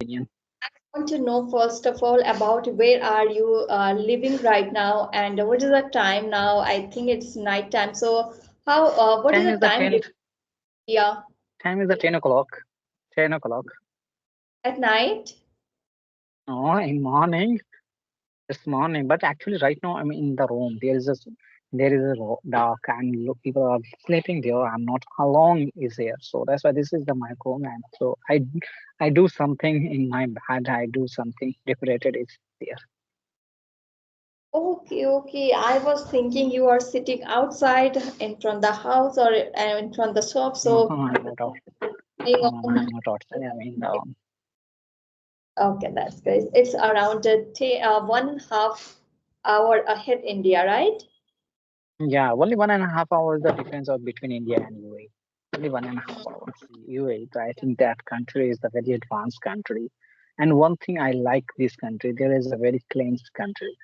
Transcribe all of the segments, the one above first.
opinion? I want to know first of all about where are you living right now and what is the time now? I think it's night time. So how what is Time the is the time 10. yeah Time is the 10 o'clock. 10 o'clock. at night? Oh, in morning. It's morning, but actually right now I'm in the room. There is a dark and look, people are sleeping there. I'm not alone is here, so that's why this is the my home. And so I do something in my bed. I do something decorated is there. Okay, okay. I was thinking you are sitting outside in front the house or in front the shop. No, So I'm not out. being No, no, I'm on. not outside. I mean, Okay, that's great. It's around 1.5 hour ahead India, right? yeah, only 1.5 hours the difference of between India and UAE. Only 1.5 hours. UAE, I think that country is a very advanced country. And one thing I like this country, there is a very clean country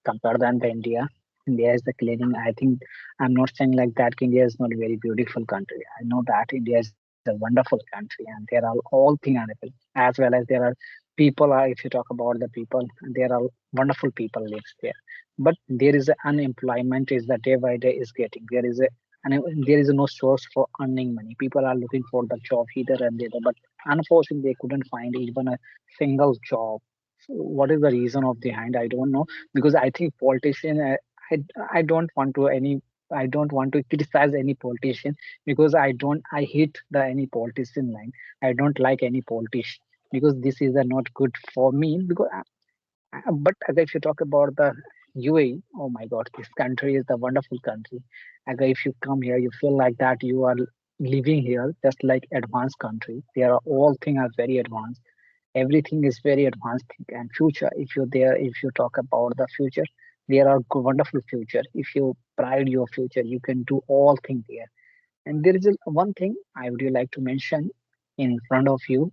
compared than the India. India is the cleaning. I think I'm not saying like that India is not a very beautiful country. I know that India is a wonderful country and there are all things available. As well as there are people are if you talk about the people, there are wonderful people lives there. But there is a unemployment is the day by day is getting. And there is no source for earning money. People are looking for the job either and the other, but unfortunately they couldn't find even a single job. So what is the reason of behind? I don't know because I think politician. I I don't want to any. I don't want to criticize any politician because I hate the any politician line. I don't like any politician because this is not good for me because but if you talk about the UAE, oh my God, this country is a wonderful country. If you come here, you feel like that you are living here just like advanced country. There are all things are very advanced. Everything is very advanced thing. And future, if you're there, if you talk about the future, there are wonderful future. If you pride your future, you can do all things there. And there is one thing I would like to mention in front of you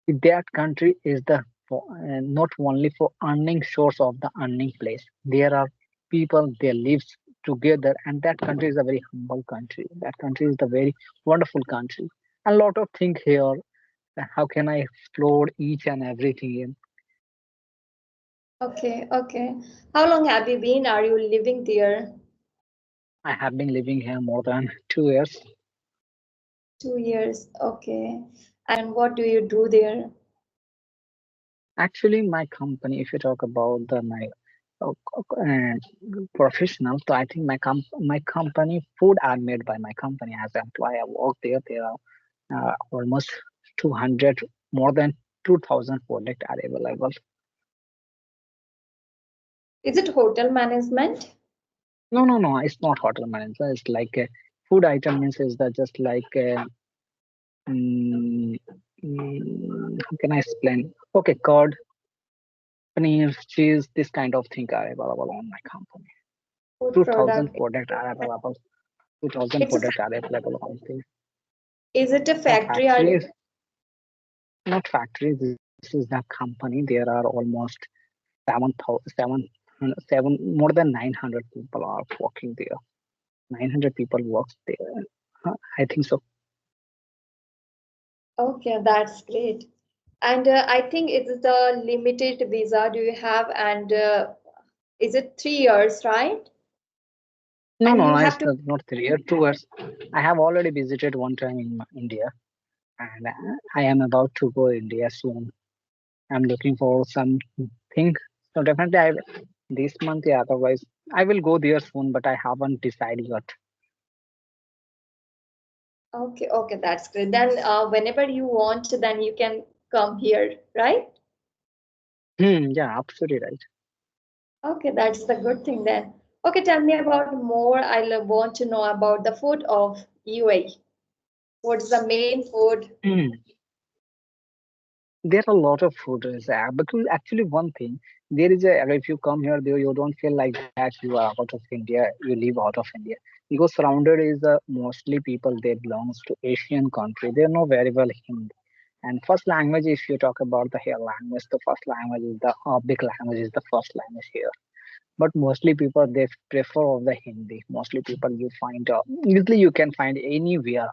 that country is the not only for earning source of the earning place. There are people they live together, and that country is a very humble country. That country is a very wonderful country. A lot of things here. How can I explore each and everything? Okay, okay. How long have you been? Are you living there? I have been living here more than 2 years. 2 years. Okay. And what do you do there? Actually, my company, if you talk about the my uh, professional, so I think my company food are made by my company as an employee. I work there. There are almost 200, more than 2,000 products are available. Is it hotel management? No, no, no. It's not hotel manager. It's like a food item means is that just like mm, how can I explain? Okay, curd, paneer, cheese, this kind of thing are available on my company. Food 2,000 product. products are available. 2,000 It's a products are available on this. is it a Not factory or factories, not factories. This is the company. There are almost 7 more than 900 people are working there. 900 people works there. I think so. okay, that's great. And I think it's the limited visa do you have and is it 3 years, right? No, And no, you no, have it's to not 3 years, 2 years. I have already visited one time in India, and I am about to go India soon. I'm looking for something. So definitely, this month. Yeah, otherwise, I will go there soon, but I haven't decided yet. okay, okay, that's great. Then whenever you want, then you can come here, right? Yeah, absolutely right. Okay, that's the good thing then. Okay, tell me about more. Want to know about the food of UAE. What's the main food? Hmm. There are a lot of food is there because actually one thing there is a if you come here there you don't feel like that you are out of India, you live out of India because surrounded is mostly people they belongs to Asian country. They know very well Hindi. And first language, if you talk about the here language, the first language is the big language is the first language here. But mostly people they prefer of the Hindi. Mostly people you find usually you can find anywhere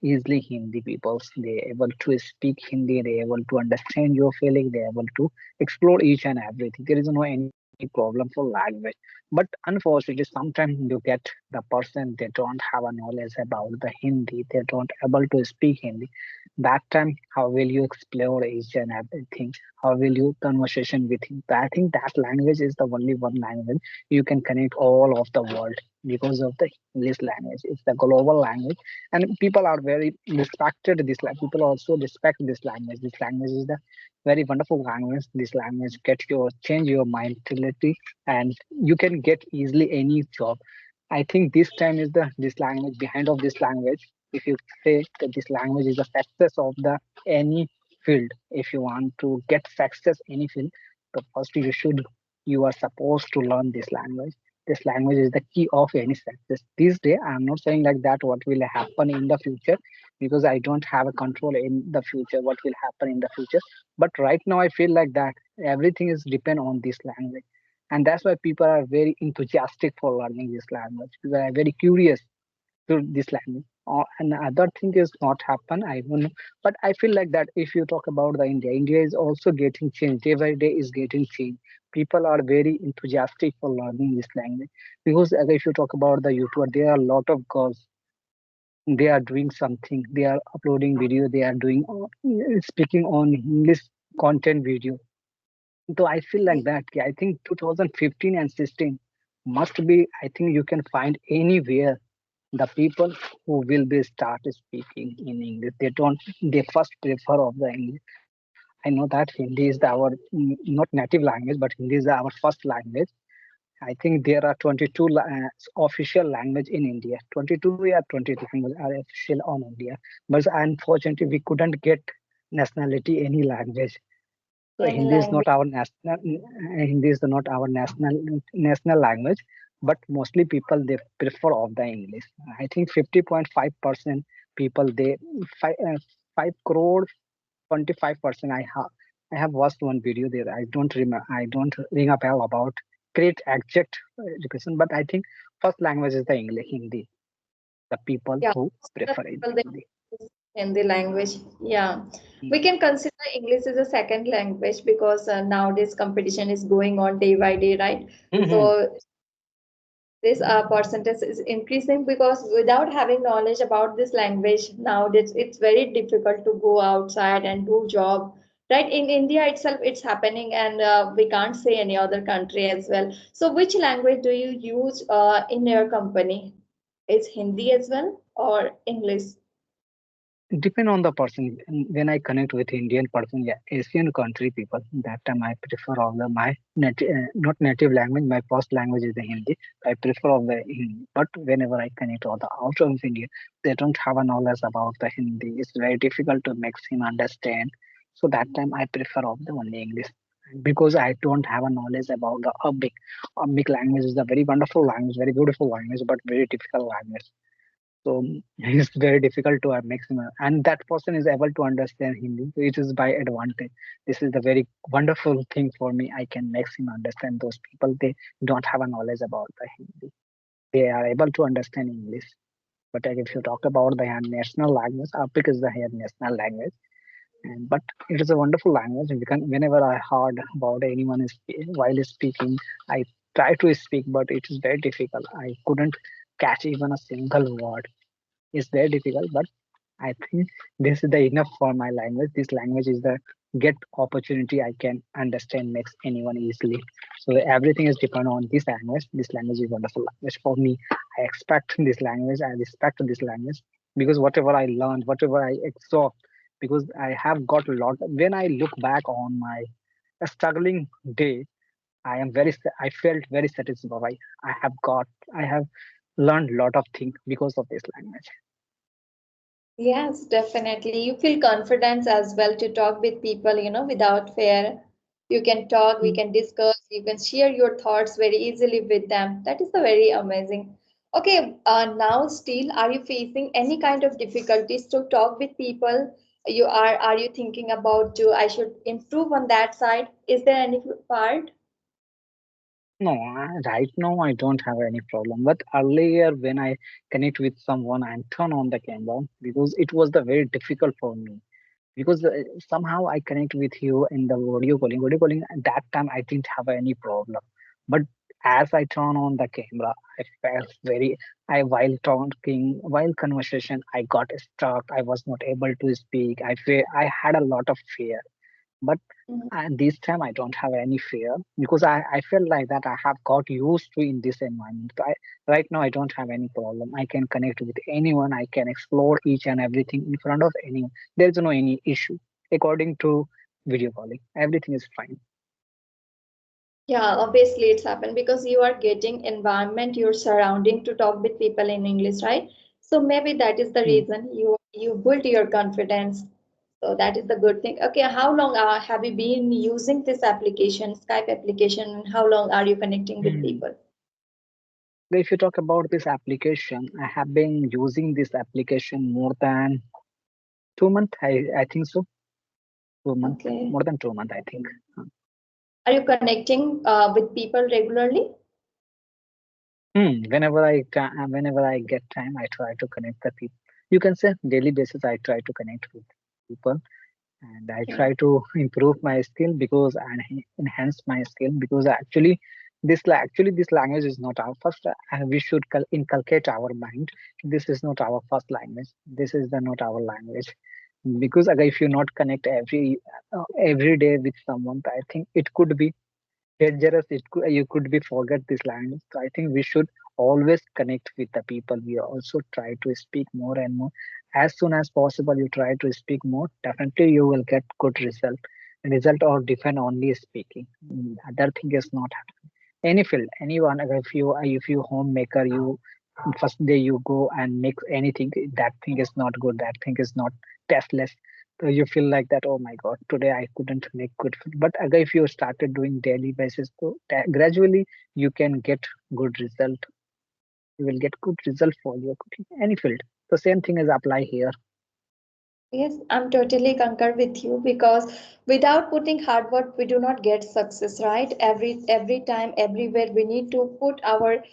easily Hindi people. They're able to speak Hindi, they're able to understand your feeling, they're able to explore each and everything. There is no any problem for language. But unfortunately, sometimes you get the person they don't have a knowledge about the Hindi, they don't able to speak Hindi. That time, how will you explore each and everything? How will you conversation with him? I think that language is the only one language you can connect all of the world because of the English language. It's the global language, and people are very respected. This people also respect this language. This language is the very wonderful language. This language get your change your mentality, and you can get easily any job. I think this time is the this language behind of this language. If you say that this language is the success of the any field, if you want to get success any field, the first you are supposed to learn this language. This language is the key of any success. This day, I'm not saying like that what will happen in the future because I don't have a control in the future what will happen in the future. But right now, I feel like that everything is depend on this language, and that's why people are very enthusiastic for learning this language. They are very curious to this language. And other thing is not happen. I don't know, but I feel like that if you talk about the India, India is also getting changed. Day by day is getting changed. People are very enthusiastic for learning this language because if you talk about the YouTuber, there are a lot of girls. They are doing something. They are uploading video. They are doing speaking on English content video. So I feel like that. I think 2015 and 16 must be. I think you can find anywhere the people who will be start speaking in English. They first prefer of the English. I know that Hindi is not native language, but Hindi is our first language. I think there are 22 official language in India. 22 or 23 language are official on India. But unfortunately, we couldn't get nationality any language. So Any Hindi is language. not our national. Hindi is not our national language, but mostly people they prefer of the English. I think 50.5% people they 5 crore 25%. I have watched one video there. I don't remember. I don't ring a bell about great exact education, but I think first language is the English Hindi. The people Yeah, who the prefer it people they Hindi. use Hindi language. Yeah, we Mm. can consider English as a second language because nowadays competition is going on day by day, right? Mhm. So this percentage is increasing because without having knowledge about this language nowadays it's very difficult to go outside and do job, right? In India itself it's happening, and we can't say any other country as well. So which language do you use in your company? Is Hindi as well or English? Depend on the person. When I connect with Indian person, yeah, Asian country people, that time I prefer of the my not native language. My first language is the Hindi. I prefer of the Hindi. But whenever I connect all the out of India, they don't have a knowledge about the Hindi. It's very difficult to make him understand. So that time I prefer of the only English because I don't have a knowledge about the Arabic. Arabic language is a very wonderful language, very beautiful language, but very difficult language. So it's very difficult to maximum, and that person is able to understand Hindi. So it is by advantage. This is the very wonderful thing for me. I can maximum understand those people. They don't have a knowledge about the Hindi. They are able to understand English. But if you talk about the national language, Arabic is the here national language. And but it is a wonderful language. Whenever I heard about anyone is while speaking, I try to speak, but it is very difficult. I couldn't catch even a single word. It's very difficult, but I think this is the enough for my language. This language is the get opportunity I can understand makes anyone easily. So everything is depend on this language. This language is wonderful language for me. I expect this language. I respect this language because whatever I learned, whatever I absorb, because I have got a lot. When I look back on my struggling day, I felt very satisfied. I have got. I have learned a lot of things because of this language. Yes, definitely. You feel confidence as well to talk with people, without fear. You can talk, we can discuss, you can share your thoughts very easily with them. That is the very amazing. Okay, now still, are you facing any kind of difficulties to talk with people? Are you thinking about I should improve on that side? Is there any part? No, right now I don't have any problem. But earlier, when I connect with someone and turn on the camera, because it was the very difficult for me. Because somehow I connect with you in the audio calling. Audio calling at that time I didn't have any problem. But as I turn on the camera, I felt very. I while talking, while conversation, I got stuck. I was not able to speak. I had a lot of fear. But this time I don't have any fear because I feel like that I have got used to in this environment. Right now I don't have any problem. I can connect with anyone. I can explore each and everything in front of anyone. There is no any issue. According to video calling, everything is fine. Yeah, obviously it's happened because you are getting environment, your surrounding to talk with people in English, right? So maybe that is the Hmm. reason you built your confidence. So that is the good thing. Okay, how long have you been using this application, Skype application, and how long are you connecting with Hmm. people? If you talk about this application, I have been using this application more than 2 months. I think so. 2 months, Okay. more than 2 months, I think. Are you connecting with people regularly? Whenever I get time, I try to connect the people. You can say daily basis. I try to connect with people, and I Okay. try to improve my skill because and enhance my skill because actually this language is not our first. We should inculcate our mind. This is not our first language. This is not our language. Because if you not connect every day with someone, I think it could be dangerous. You could be forget this language. So I think we should always connect with the people. We also try to speak more and more. As soon as possible, you try to speak more. Definitely, you will get good result. Result or depend only speaking. Other thing is not happening. Any field, anyone. If you homemaker, you first day you go and make anything. That thing is not good. That thing is not tasteless. So you feel like that, oh my God, today I couldn't make good food. But again, if you started doing daily basis, so gradually you can get good result. You will get good result for your cooking, any field. The same thing is apply here. Yes, I'm totally concur with you because without putting hard work, we do not get success, right? Every time, everywhere, we need to put our,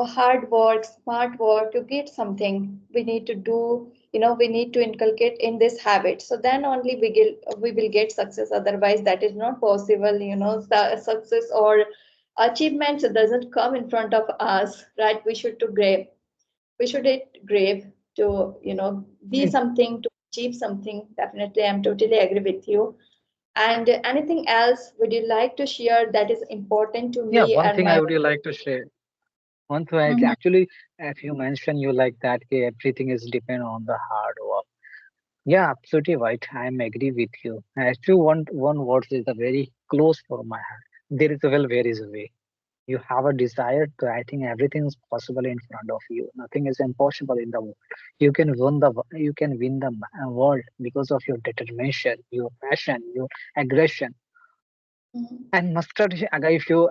hard work, smart work to get something. We need to do, we need to inculcate in this habit. So then only we will get success. Otherwise, that is not possible. Success or achievements doesn't come in front of us, right? We should hit grave to be Mm. something, to achieve something. Definitely, I'm totally agree with you. And anything else would you like to share that is important to Yeah, me one and thing I my would like to share. One thing Mhm. actually, if you mention you like that, everything is depend on the hard work. Yeah, absolutely right. I am agree with you. Actually, one word is a very close for my heart. There is a will, there is a way. You have a desire to, I think everything is possible in front of you. Nothing is impossible in the world. You can win the world because of your determination, your passion, your aggression. Mhm. And mustard, if you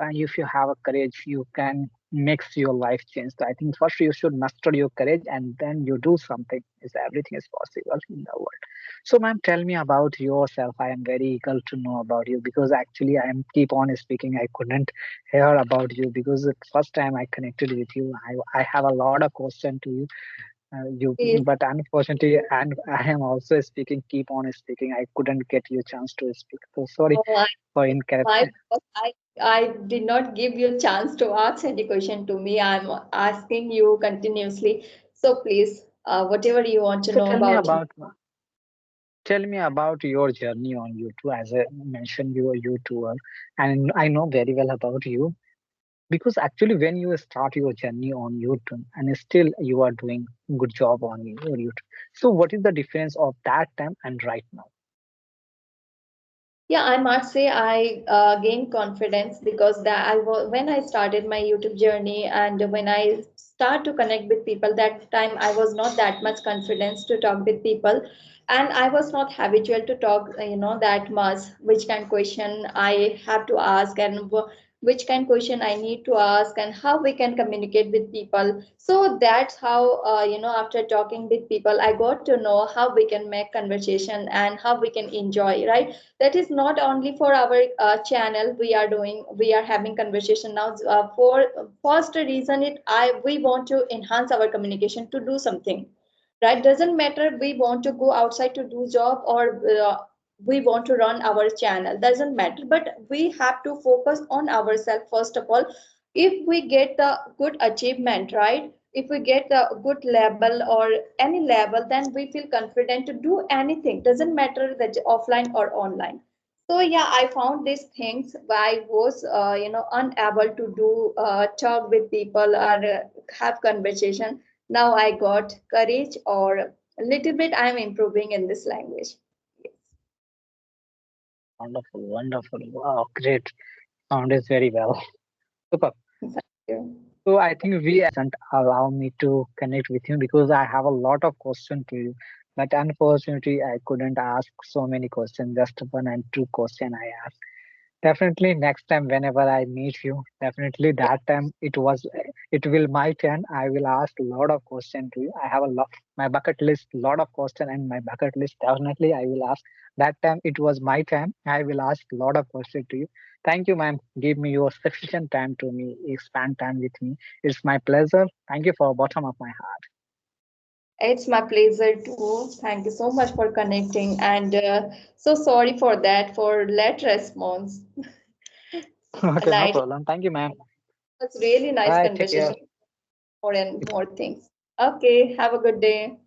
have a courage, you can makes your life change. So I think first you should master your courage, and then you do something. Is everything is possible in the world. So, ma'am, tell me about yourself. I am very eager to know about you because actually I am keep on speaking. I couldn't hear about you because the first time I connected with you, I have a lot of question to you. Please. But unfortunately, and I am also speaking. Keep on speaking. I couldn't get you a chance to speak. So sorry Oh, for it's incorrect. my fault. I did not give you a chance to ask any question to me. I'm asking you continuously. So please, whatever you want to So know tell me about me. about your journey on YouTube. As I mentioned, you are YouTuber, and I know very well about you because actually, when you start your journey on YouTube, and still you are doing good job on your YouTube. So what is the difference of that time and right now? Yeah, I must say I gained confidence because when I started my YouTube journey and when I start to connect with people, that time I was not that much confidence to talk with people, and I was not habitual to talk, that much. Which kind of question I have to ask and which kind question I need to ask, and how we can communicate with people. So that's how, after talking with people, I got to know how we can make conversation and how we can enjoy, right? That is not only for our channel we are having conversation now. For first reason, we want to enhance our communication to do something, right? Doesn't matter we want to go outside to do job, or we want to run our channel, doesn't matter, but we have to focus on ourselves first of all. If we get the good achievement, right, if we get the good level or any level, then we feel confident to do anything, doesn't matter that offline or online. So yeah, I found these things. I was unable to do talk with people or have conversation. Now I got courage, or a little bit I am improving in this language. Yes. Wonderful, wonderful. Wow, great. Sounded very well. Super. Thank you. So I think we doesn't allow me to connect with you because I have a lot of questions to you. But unfortunately, I couldn't ask so many questions. Just one and two questions I asked. Definitely next time whenever I meet you, definitely that time it will my turn. I will ask a lot of questions to you. I have a lot my bucket list, lot of questions and my bucket list definitely I will ask. That time it was my time. I will ask a lot of questions to you. Thank you, ma'am. Give me your sufficient time to me, spend time with me. It's my pleasure. Thank you for bottom of my It's my pleasure too. Thank you so much for connecting, and so sorry for that, for late response. heart. Okay, no Night. problem. Thank you, ma'am. It's really nice Bye. Take care. conversation, more and more things. Okay, have a good day.